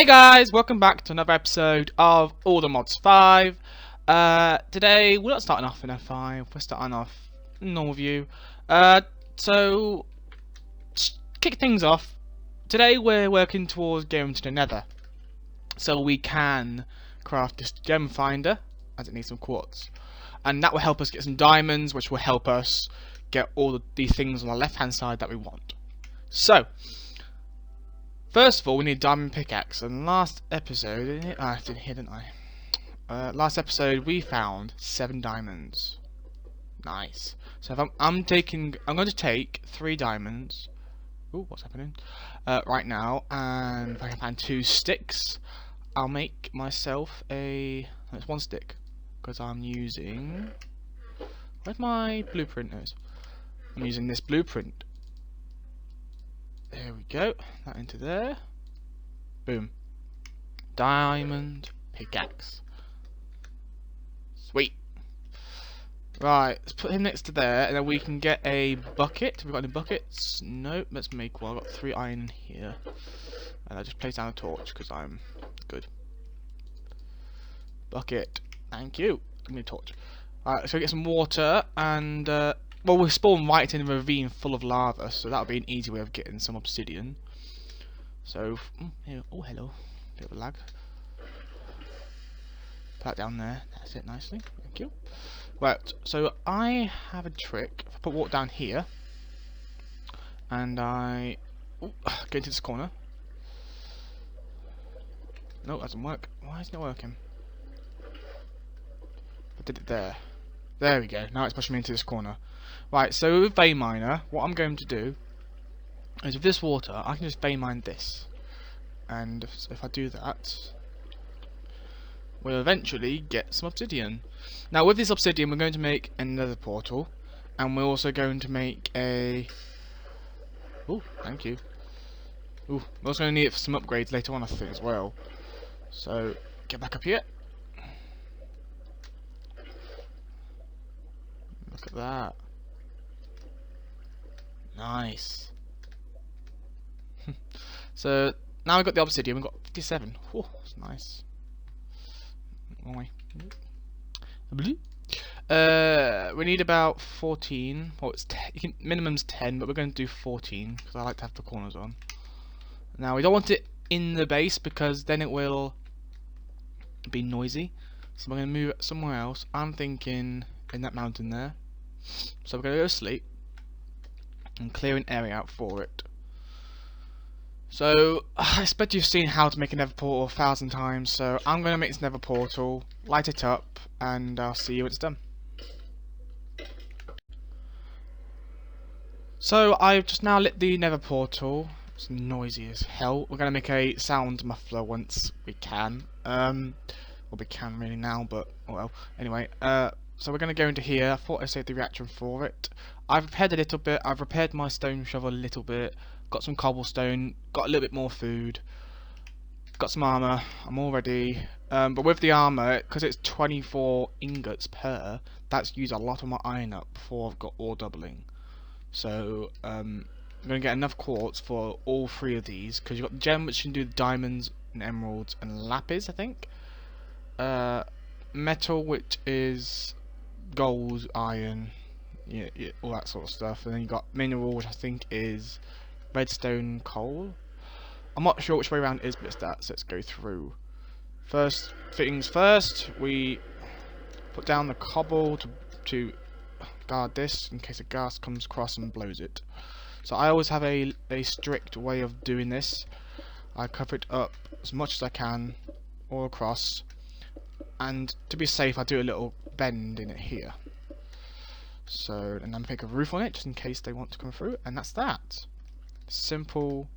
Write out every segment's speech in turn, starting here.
Hey guys, welcome back to another episode of All the Mods 5. Today we're not starting off in F5, we're starting off normal view. So to kick things off, today we're working towards going to the Nether, so we can craft this gem finder, as it needs some quartz, and that will help us get some diamonds, which will help us get all these things on the left hand side that we want. So first of all, we need a diamond pickaxe, and last episode, I did here, didn't I? Last episode we found 7 diamonds. Nice. So if I'm going to take 3 diamonds. Ooh, what's happening? Right now, and if I can find 2 sticks, I'll make myself it's 1 stick, because I'm using. Where's my blueprint? I'm using this blueprint. There we go. That into there. Boom. Diamond pickaxe. Sweet. Right, let's put him next to there, and then we can get a bucket. Have we got any buckets? Nope. Let's make one. I've got 3 iron in here. And I just place down a torch because I'm good. Bucket. Thank you. Give me a torch. Alright, so we get some water, and well, we'll spawn right in a ravine full of lava, so that'll be an easy way of getting some obsidian. So, here, oh hello, bit of a lag. Put that down there, that's it nicely, thank you. Right, so I have a trick. If I put water down here, and I go into this corner. No, that doesn't work. Why isn't it working? I did it there. There we go, now it's pushing me into this corner. Right, so with vein miner, what I'm going to do is with this water, I can just vein mine this. And if I do that, we'll eventually get some obsidian. Now with this obsidian, we're going to make another portal. And we're also going to make a... Ooh, thank you. Ooh, we're also going to need it for some upgrades later on, I think, as well. So, get back up here. Look at that. Nice. So now we've got the obsidian. We've got 57. Oh, that's nice. Wrong way. We need about 14. Well, it's minimum's 10, but we're going to do 14 because I like to have the corners on. Now we don't want it in the base because then it will be noisy. So we're going to move it somewhere else. I'm thinking in that mountain there. So we're going to go to sleep and clear an area out for it. So I expect you've seen how to make a nether portal 1,000 times, so I'm going to make this nether portal, light it up, and I'll see you when it's done. So I've just now lit the nether portal. It's noisy as hell. We're going to make a sound muffler once we can. Well, we can really now, but oh well. Anyway, so we're going to go into here. I thought I saved the reaction for it. I've repaired a little bit. I've repaired my stone shovel a little bit. Got some cobblestone. Got a little bit more food. Got some armor. I'm all ready. But with the armor, because it's 24 ingots per, that's used a lot of my iron up before I've got ore doubling. So I'm going to get enough quartz for all 3 of these. Because you've got the gem, which can do the diamonds and emeralds and lapis, I think. Metal, which is gold, iron, yeah, all that sort of stuff, and then you got mineral, which I think is redstone, coal. I'm not sure which way around it is, but it's that. So let's go through. First things first, we put down the cobble to guard this in case a ghast comes across and blows it. So I always have a strict way of doing this. I cover it up as much as I can all across. And to be safe, I do a little bend in it here. So, and then make a roof on it just in case they want to come through, and that's that. Simple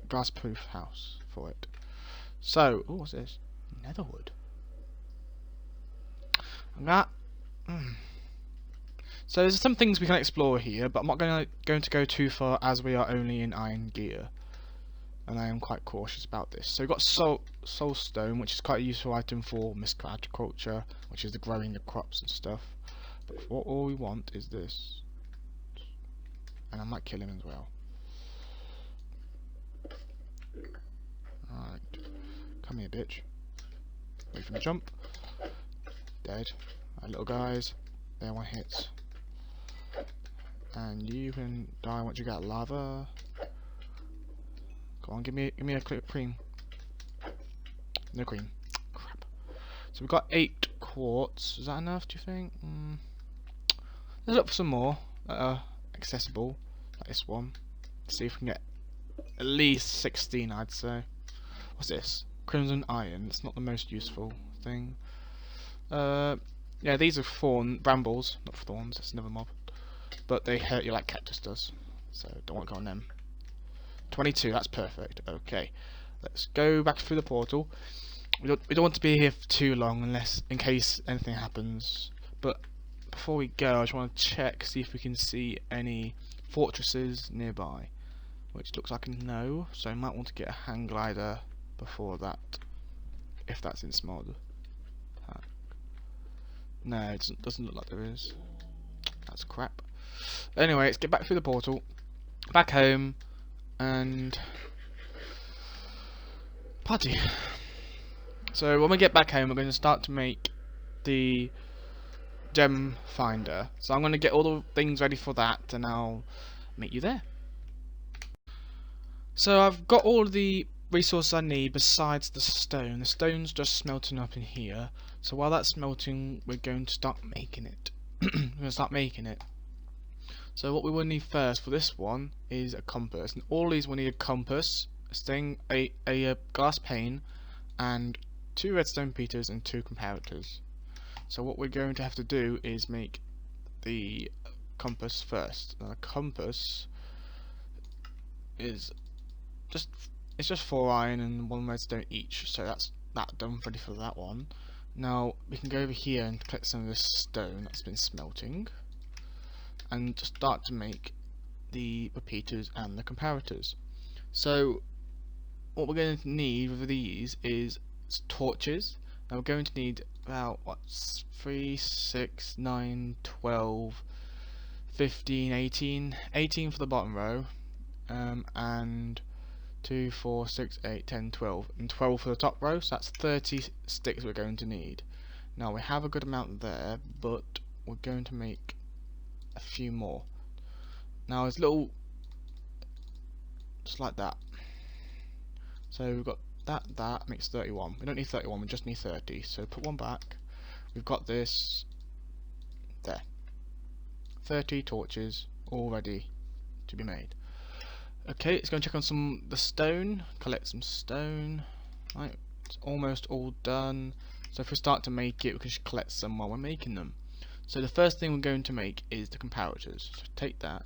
glass-proof house for it. So, oh, what's this? Netherwood. And that. So there's some things we can explore here, but I'm not going to go too far as we are only in iron gear. And I am quite cautious about this. So we've got soulstone, which is quite a useful item for mystical agriculture, which is the growing of crops and stuff. But what all we want is this. And I might kill him as well. Right. Come here, bitch. Wait for me to jump. Dead. Right, little guys. They're one hits. And you can die once you get lava. Come on, give me a cream. No cream. Crap. So we've got 8 quartz. Is that enough, do you think? Let's look for some more that are accessible, like this one. See if we can get at least 16, I'd say. What's this? Crimson iron. It's not the most useful thing. Yeah, these are brambles, not thorns. That's another mob, but they hurt you like cactus does, so don't want to go on them. 22. That's perfect. Okay, let's go back through the portal. We don't want to be here for too long, unless in case anything happens. But before we go, I just want to check, see if we can see any fortresses nearby, which looks like a no. So I might want to get a hang glider before that, if that's in mod. No, it doesn't look like there is. That's crap. Anyway, let's get back through the portal, back home, and party. So when we get back home, we're going to start to make the gem finder. So I'm going to get all the things ready for that, and I'll meet you there. So I've got all the resources I need besides the stone. The stone's just smelting up in here. So while that's melting, we're going to start making it. We're going to start making it. So what we will need first for this one is a compass. And all these will need a compass, a glass pane, and 2 redstone peters and 2 comparators. So what we're going to have to do is make the compass first. Now the compass is just 4 iron and 1 redstone each. So that's that done, ready for that one. Now we can go over here and collect some of this stone that's been smelting, and just start to make the repeaters and the comparators. So what we're going to need with these is torches. Now we're going to need about 3, 6, 9, 12, 15, 18 for the bottom row, and 2, 4, 6, 8, 10, 12, and 12 for the top row. So that's 30 sticks we're going to need. Now we have a good amount there, but we're going to make a few more. Now it's little, just like that. So we've got that makes 31. We don't need 31, we just need 30. So put one back. We've got this there. 30 torches all ready to be made. Okay, let's go and check on the stone. Collect some stone. Right, it's almost all done. So if we start to make it, we can just collect some while we're making them. So the first thing we're going to make is the comparators. So take that,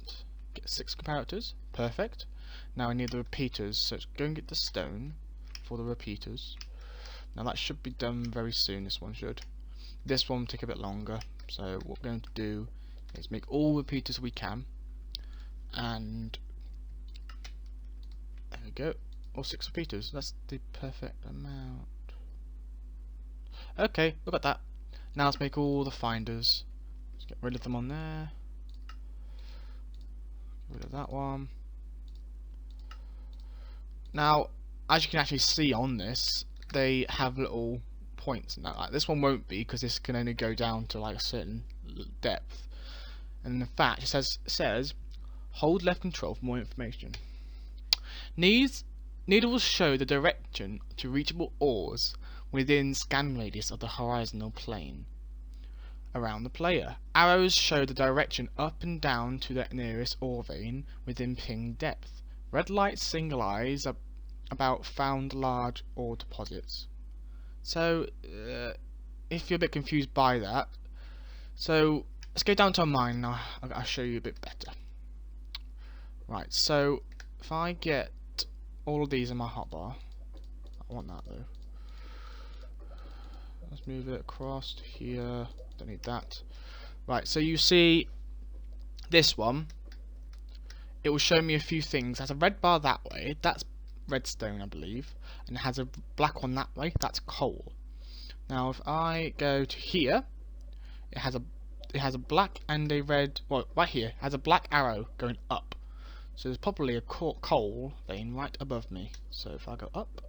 get 6 comparators, perfect. Now I need the repeaters, so let's go and get the stone for the repeaters. Now that should be done very soon, this one should. This one will take a bit longer, so what we're going to do is make all repeaters we can, and there we go, all 6 repeaters, that's the perfect amount. Okay, we've got that. Now let's make all the finders. Let's get rid of them on there. Get rid of that one. Now, as you can actually see on this, they have little points. Now, like, this one won't be, because this can only go down to like a certain depth. And in fact, it says hold left control for more information. Needles show the direction to reachable ores within scan radius of the horizontal plane around the player. Arrows show the direction up and down to the nearest ore vein within ping depth. Red lights signalize about found large ore deposits. So, if you're a bit confused by that, so let's go down to a mine now. I'll show you a bit better. Right, so if I get all of these in my hotbar, I want that though. Let's move it across to here. Don't need that. Right, so you see this one. It will show me a few things. It has a red bar that way. That's redstone, I believe. And it has a black one that way. That's coal. Now, if I go to here, it has a black and a red. Well, right here it has a black arrow going up. So there's probably a coal vein right above me. So if I go up,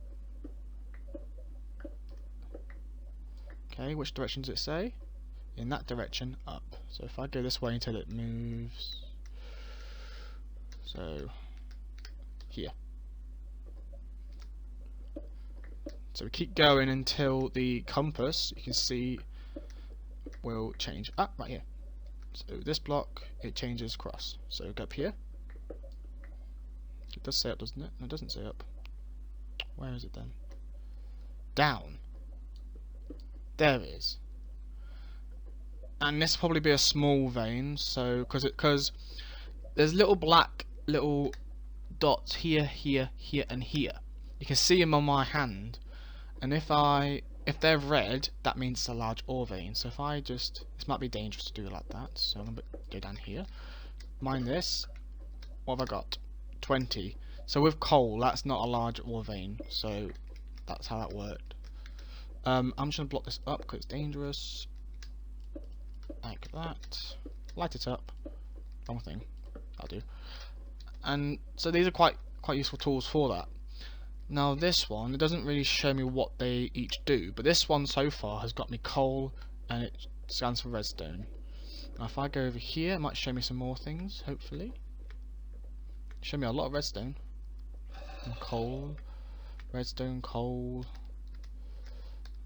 okay, which direction does it say? In that direction, up. So if I go this way until it moves, so here. So we keep going until the compass, you can see, will change. Ah, right here. So this block, it changes across. So go up here. It does say up, doesn't it? No, it doesn't say up. Where is it then? Down. There it is. And this will probably be a small vein, so because there's little black dots here, here, here, and here. You can see them on my hand, and if they're red, that means it's a large ore vein. So if I just, this might be dangerous to do it like that. So I'm gonna go down here, mine this. What have I got? 20. So with coal, that's not a large ore vein. So that's how that worked. I'm just gonna block this up because it's dangerous. Like that. Light it up. Wrong thing. That'll do. And so these are quite useful tools for that. Now this one, it doesn't really show me what they each do, but this one so far has got me coal and it scans for redstone. Now if I go over here, it might show me some more things, hopefully. Show me a lot of redstone. And coal. Redstone, coal.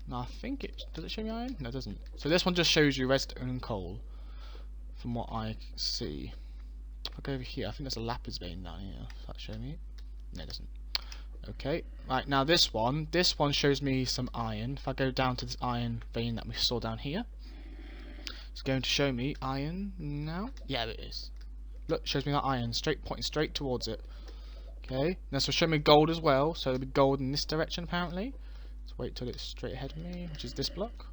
Now I think does it show me iron? No, it doesn't. So this one just shows you redstone and coal, from what I see. If I go over here, I think there's a lapis vein down here. Does that show me? No, it doesn't. Okay, right, now this one shows me some iron. If I go down to this iron vein that we saw down here, it's going to show me iron now. Yeah, it is. Look, it shows me that iron, pointing straight towards it. Okay, now this will show me gold as well, so there'll be gold in this direction apparently. Let's wait till it's straight ahead of me, which is this block.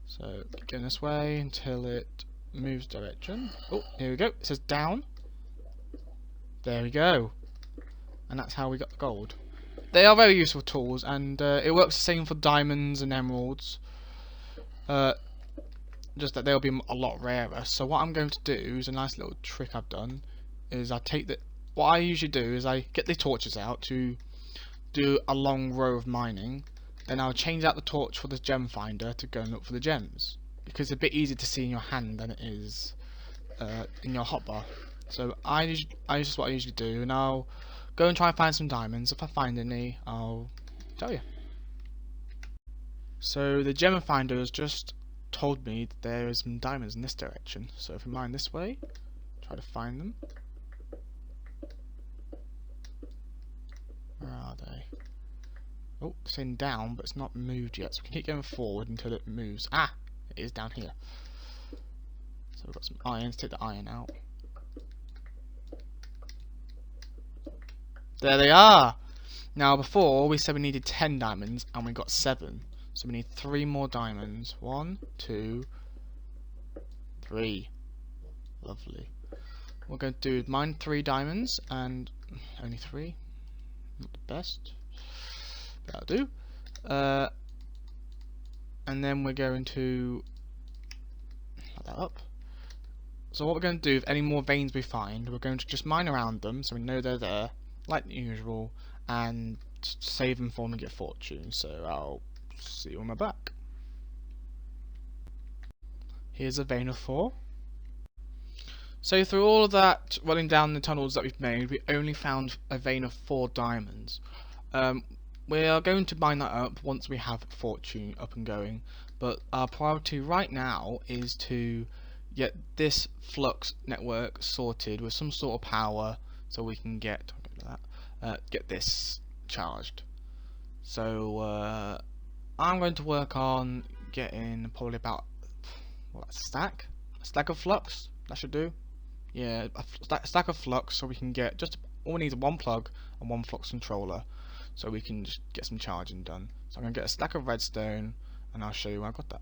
So, keep going this way until it moves direction. Oh, here we go, it says down. There we go. And that's how we got the gold. They are very useful tools, and it works the same for diamonds and emeralds. Just that they'll be a lot rarer. So what I'm going to do is a nice little trick I've done. Is I take what I usually do is I get the torches out to do a long row of mining. Then I'll change out the torch for the gem finder to go and look for the gems, because it's a bit easier to see in your hand than it is in your hotbar. So this is what I usually do, and I'll go and try and find some diamonds. If I find any, I'll tell you. So the gem finder has just told me that there is some diamonds in this direction. So if we mine this way, try to find them. Where are they? Oh, it's saying down, but it's not moved yet. So we can keep going forward until it moves. Ah, it is down here. So we've got some iron. Let's take the iron out. There they are! Now before we said we needed 10 diamonds and we got 7. So we need 3 more diamonds. 1, 2, 3. Lovely. What we're going to do is mine 3 diamonds, and only 3. Not the best. That'll do. And then we're going to add that up. So what we're going to do, if any more veins we find, we're going to just mine around them so we know they're there, like usual, and save them for them and get fortune. So I'll see you when we're back. Here's a vein of 4. So through all of that running down the tunnels that we've made, we only found a vein of 4 diamonds. We are going to mine that up once we have fortune up and going, but our priority right now is to get this Flux network sorted with some sort of power so we can get this charged. So I'm going to work on getting probably about a stack of Flux. That should do. Yeah, a stack of Flux, so we can get just all we need is 1 plug and 1 Flux controller, so we can just get some charging done. So I'm going to get a stack of redstone, and I'll show you where I got that.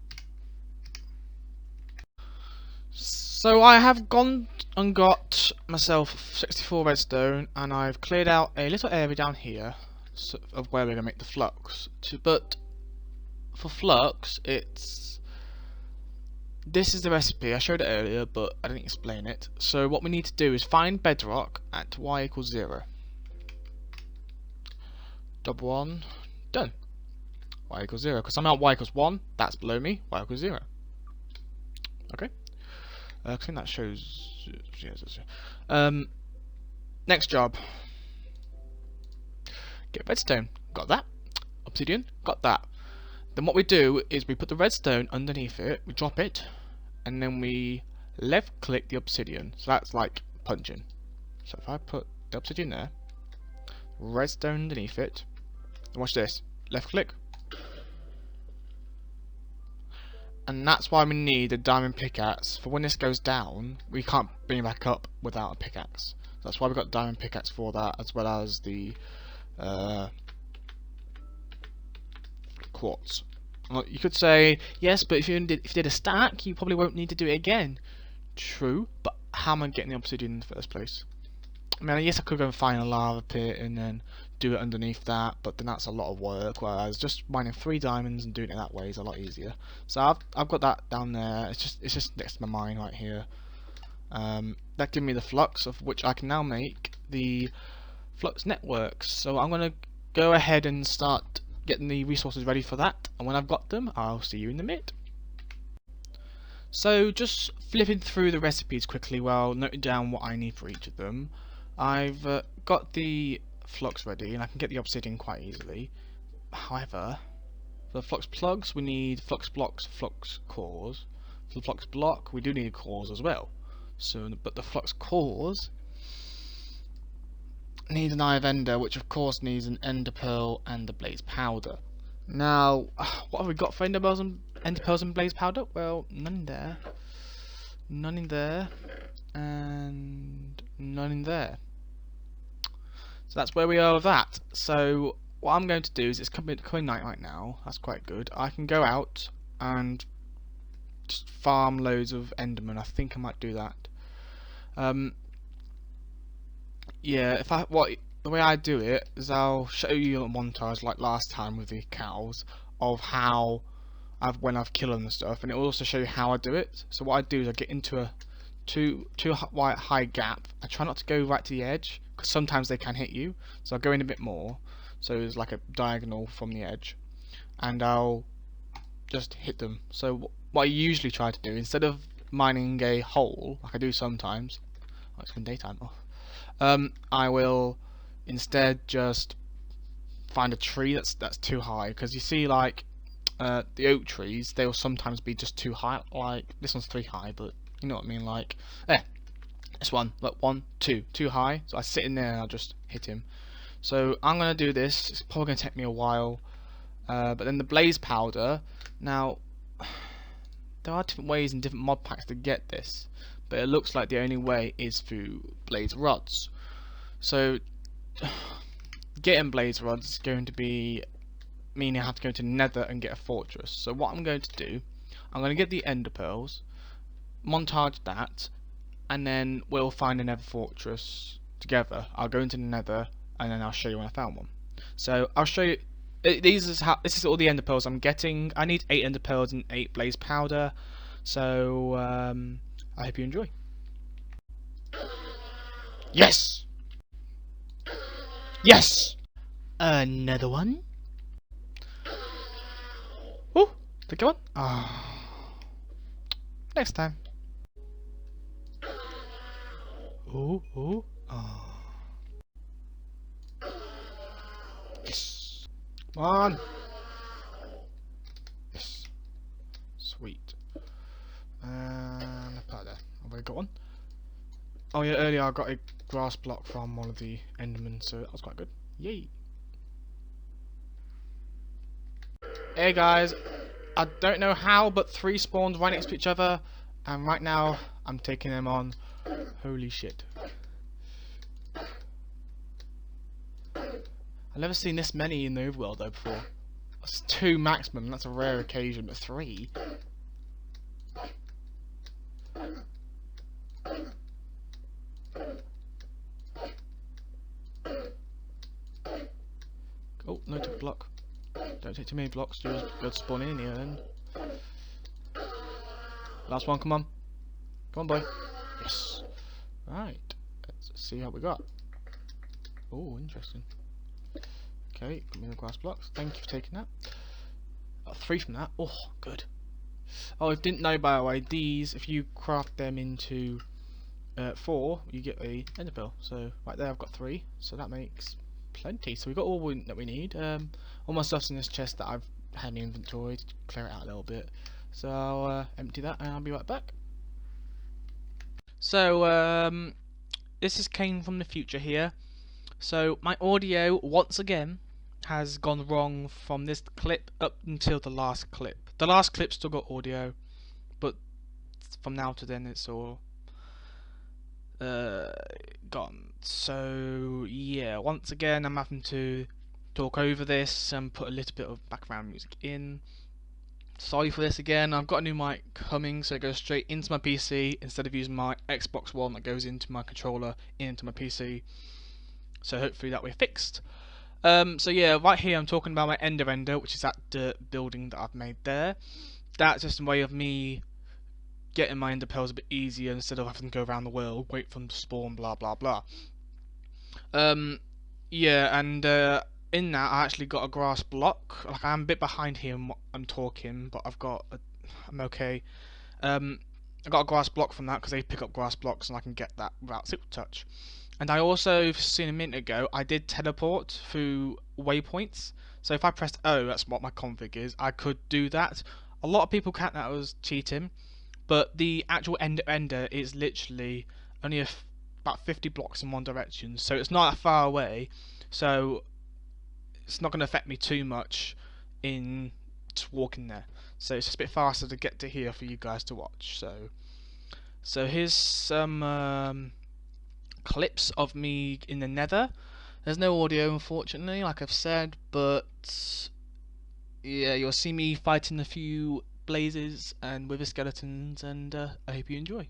So I have gone and got myself 64 redstone, and I've cleared out a little area down here of where we're going to make the Flux. But for Flux, this is the recipe. I showed it earlier, but I didn't explain it. So what we need to do is find bedrock at y equals 0. Double 1, done. Y equals 0. Because I'm at y equals 1, that's below me. Y equals 0. Okay. I think that shows. Next job. Get redstone. Got that. Obsidian. Got that. Then what we do is we put the redstone underneath it, we drop it, and then we left click the obsidian. So that's like punching. So if I put the obsidian there, redstone underneath it, and watch this, left click. And that's why we need a diamond pickaxe. For when this goes down, we can't bring it back up without a pickaxe. So that's why we've got diamond pickaxe for that, as well as the quartz. Well, you could say, yes, but if you did a stack, you probably won't need to do it again. True, but how am I getting the obsidian in the first place? I mean, yes, I could go and find a lava pit and then do it underneath that, but then that's a lot of work, whereas just mining 3 diamonds and doing it that way is a lot easier. So I've got that down there. It's just next to my mine right here. That gives me the flux, of which I can now make the flux networks. So I'm going to go ahead and start getting the resources ready for that, and when I've got them, I'll see you in a minute. So just flipping through the recipes quickly while noting down what I need for each of them. I've got the flux ready, and I can get the obsidian quite easily. However, for the flux plugs, we need flux blocks, flux cores. For the flux block, we do need cores as well. So, but the flux cores need an eye of ender, which of course needs an ender pearl and a blaze powder. Now, what have we got for ender pearls and blaze powder? Well, none in there, none in there, and none in there. So that's where we are with that. So what I'm going to do is, it's coming night right now. That's quite good. I can go out and just farm loads of endermen. I think I might do that. Yeah, the way I do it is I'll show you a montage like last time with the cows of how when I've killed them and stuff, and it will also show you how I do it. So what I do is I get into a too high gap. I try not to go right to the edge because sometimes they can hit you. So I'll go in a bit more. So it's like a diagonal from the edge, and I'll just hit them. So what I usually try to do, instead of mining a hole like I do sometimes, it's been daytime. I will instead just find a tree that's too high, because you see, like the oak trees, they will sometimes be just too high. Like this one's 3 high, but you know what I mean. Like this one, like 1, 2, too high. So I sit in there and I'll just hit him. So I'm gonna do this. It's probably gonna take me a while, but then the blaze powder. Now there are different ways and different mod packs to get this, but it looks like the only way is through blaze rods. So getting blaze rods is going to be meaning I have to go to Nether and get a fortress. So what I'm going to do, I'm going to get the ender pearls, montage that, and then we'll find a Nether fortress together. I'll go into the Nether and then I'll show you when I found one. So I'll show you. This is all the ender pearls I'm getting. I need 8 ender pearls and 8 blaze powder. So I hope you enjoy. Yes! Yes! Another one. Oh, take one. Ah. Next time. Oh. Yes. Come on. Yes. Sweet. And a powder. Have I got one? Oh yeah, earlier I got a grass block from one of the endermen, so that was quite good. Yay! Hey guys, I don't know how, but 3 spawned right next to each other, and right now I'm taking them on. Holy shit! I've never seen this many in the overworld though before. That's 2 maximum. That's a rare occasion, but 3. Oh, no, took a block. Don't take too many blocks, you'll spawn in here then. Last one, come on. Come on, boy. Yes. Right. Let's see what we got. Oh, interesting. Okay, got me the glass blocks. Thank you for taking that. Got 3 from that. Oh, good. Oh, I didn't know, by the way, these, if you craft them into 4, you get a ender pearl. So, right there I've got 3. So that makes plenty. So we've got all that we need. All my stuff's in this chest that I've had in the inventory to clear it out a little bit. So I'll empty that and I'll be right back. So, this came from the future here. So my audio, once again, has gone wrong from this clip up until the last clip. The last clip still got audio, but from now to then it's all gone. So yeah, once again I'm having to talk over this and put a little bit of background music in. Sorry for this again. I've got a new mic coming, so it goes straight into my PC instead of using my Xbox One that goes into my controller into my PC. So hopefully that we're fixed. So yeah, right here I'm talking about my ender, which is that dirt building that I've made there. That's just a way of me getting my ender pearls a bit easier instead of having to go around the world, wait for them to spawn, blah blah blah. Yeah, and in that I actually got a grass block. Like, I'm a bit behind here in what I'm talking, but I'm okay. I got a grass block from that because they pick up grass blocks and I can get that without silk touch. And I also seen a minute ago I did teleport through waypoints. So if I pressed O, that's what my config is, I could do that. A lot of people count that as cheating, but the actual ender is literally only about 50 blocks in one direction, so it's not that far away. So it's not going to affect me too much in just walking there. So it's just a bit faster to get to here for you guys to watch. So here's some clips of me in the nether. There's no audio, unfortunately, like I've said, but yeah, you'll see me fighting a few blazes and wither skeletons, and I hope you enjoy.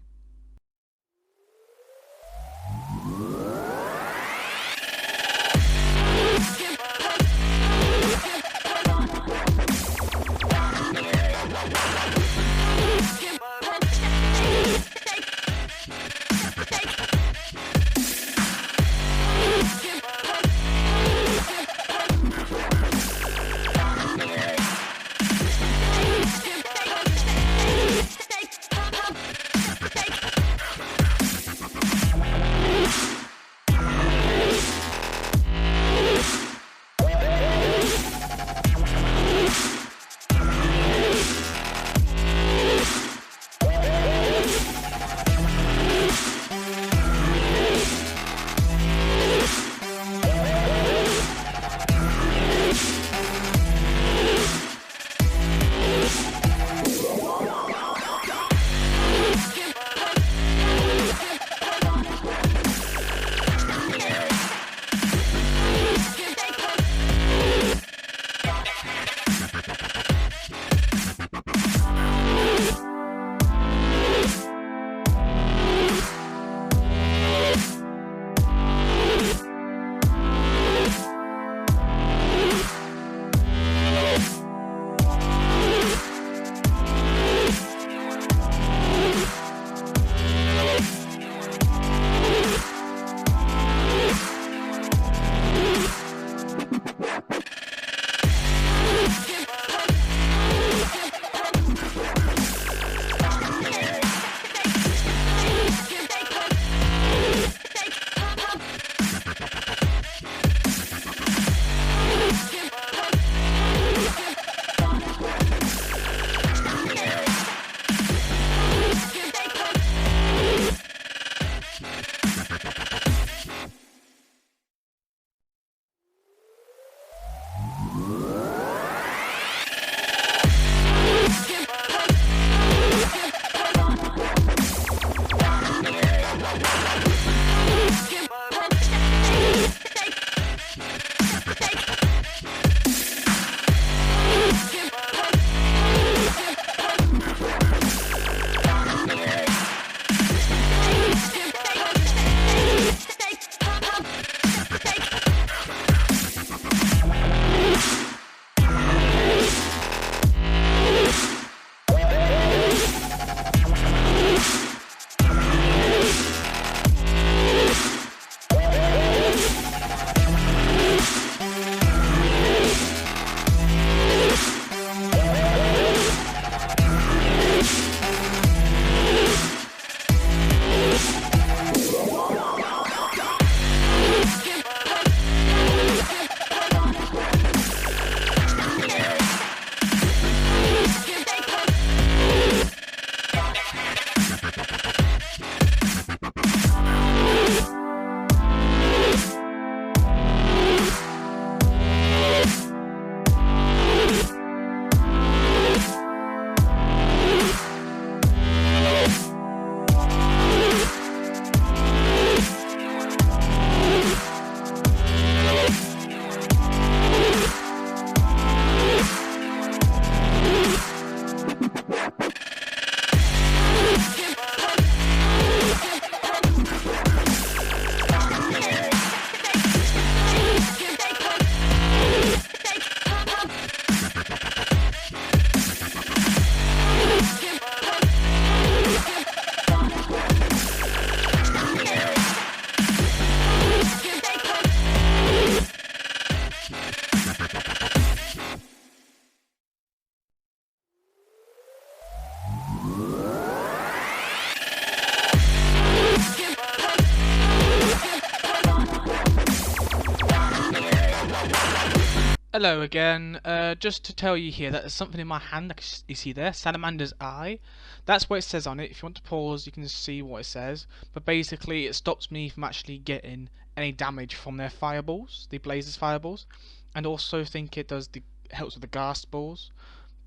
Hello again. Just to tell you here that there's something in my hand, like you see there, Salamander's Eye. That's what it says on it. If you want to pause, you can see what it says. But basically, it stops me from actually getting any damage from their fireballs, the Blazers fireballs, and also think it does helps with the ghast balls.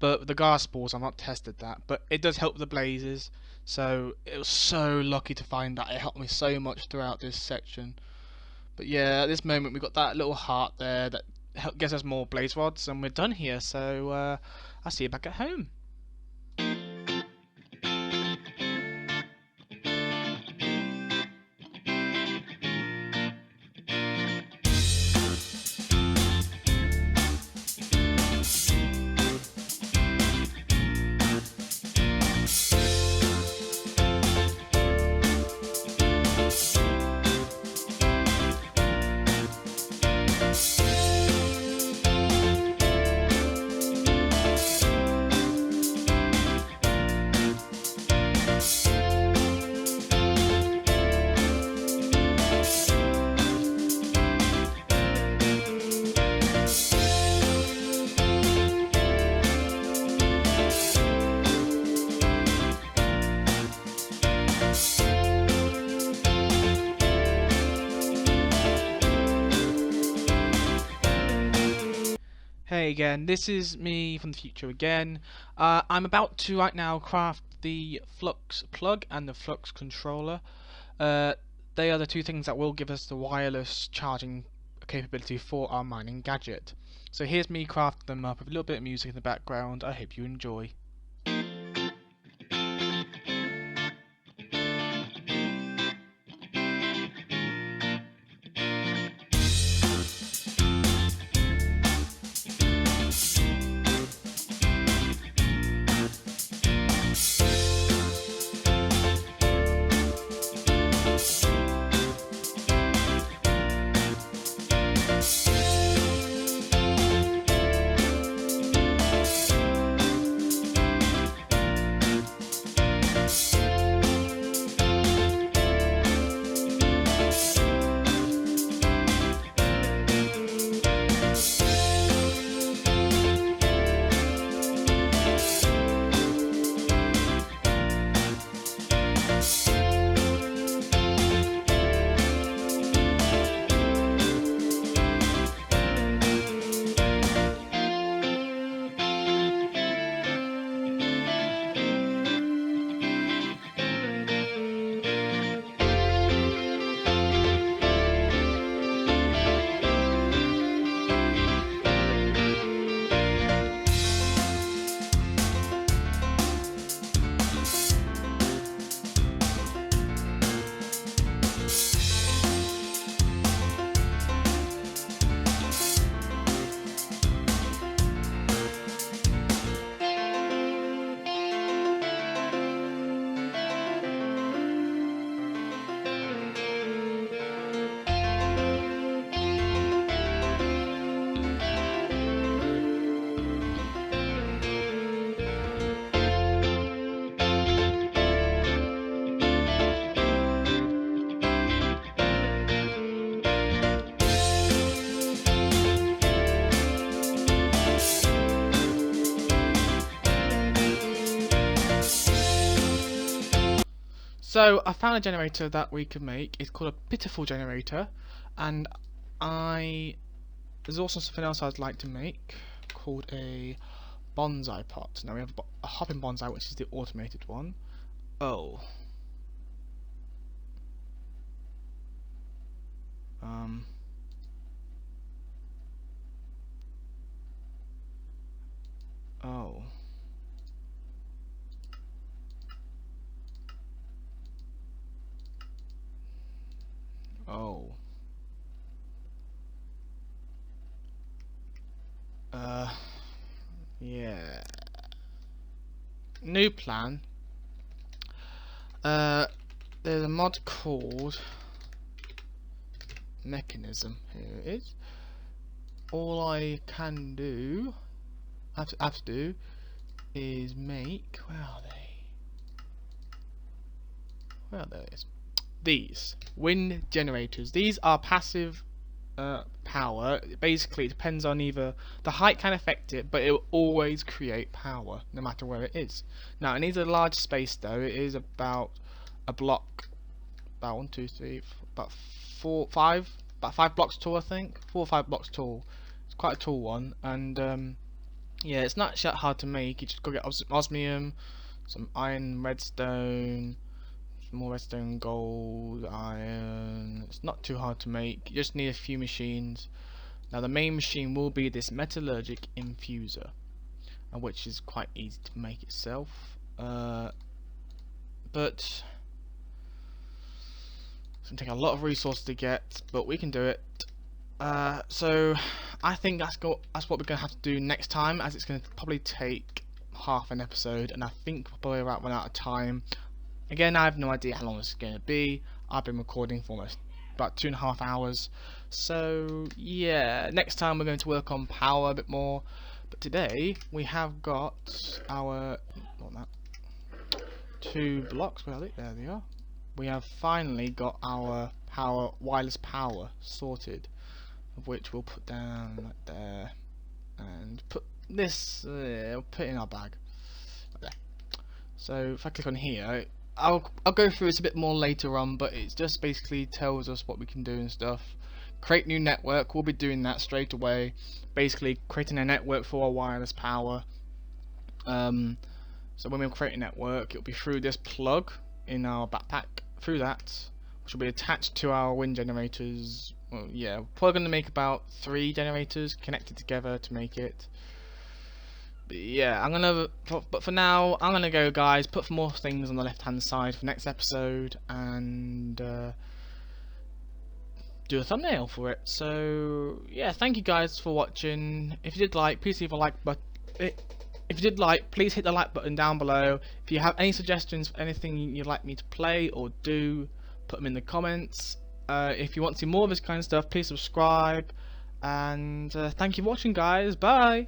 But with the ghast balls, I've not tested that. But it does help with the Blazers. So it was so lucky to find that. It helped me so much throughout this section. But yeah, at this moment we've got that little heart there that gives us more blaze rods, and we're done here. So I'll see you back at home. Hey again, this is me from the future again. I'm about to right now craft the Flux plug and the Flux controller. They are the two things that will give us the wireless charging capability for our mining gadget. So here's me crafting them up with a little bit of music in the background. I hope you enjoy. So I found a generator that we can make. It's called a pitiful generator, and there's also something else I'd like to make called a bonsai pot. Now we have a hopping bonsai, which is the automated one. Oh. Oh. Oh. Yeah. New plan. There's a mod called Mechanism. Here it is. All I can do, have to do, is make. Where are they? Well, there it is. These wind generators. These are passive power. Basically, it depends on either the height can affect it, but it will always create power no matter where it is. Now, it needs a large space though. It is about a block, about 1, 2, 3, about 4, 5, about 5 blocks tall, I think. 4 or 5 blocks tall. It's quite a tall one, and yeah, it's not that hard to make. You just go get osmium, some iron, redstone, some more redstone, gold, iron. It's not too hard to make. You just need a few machines. Now the main machine will be this metallurgic infuser, which is quite easy to make itself. But it's gonna take a lot of resources to get, but we can do it. So I think that's what we're gonna have to do next time, as it's gonna probably take half an episode, and I think we're probably about run out of time. Again, I have no idea how long this is gonna be. I've been recording for almost about 2.5 hours. So yeah, next time we're going to work on power a bit more. But today we have got our 2 blocks. Where are they? There they are. We have finally got our wireless power sorted, of which we'll put down right there, and put this we'll put it in our bag right there. So if I click on here, I'll go through this a bit more later on, but it just basically tells us what we can do and stuff. Create new network, we'll be doing that straight away. Basically creating a network for our wireless power. So when we create a network, it'll be through this plug in our backpack, through that, which will be attached to our wind generators. Well, yeah, we're probably going to make about 3 generators connected together to make it. But yeah, but for now, I'm gonna go, guys. Put more things on the left-hand side for next episode, and do a thumbnail for it. So yeah, thank you guys for watching. If you did like, please leave a like button. If you did like, please hit the like button down below. If you have any suggestions for anything you'd like me to play or do, put them in the comments. If you want to see more of this kind of stuff, please subscribe. And thank you for watching, guys. Bye.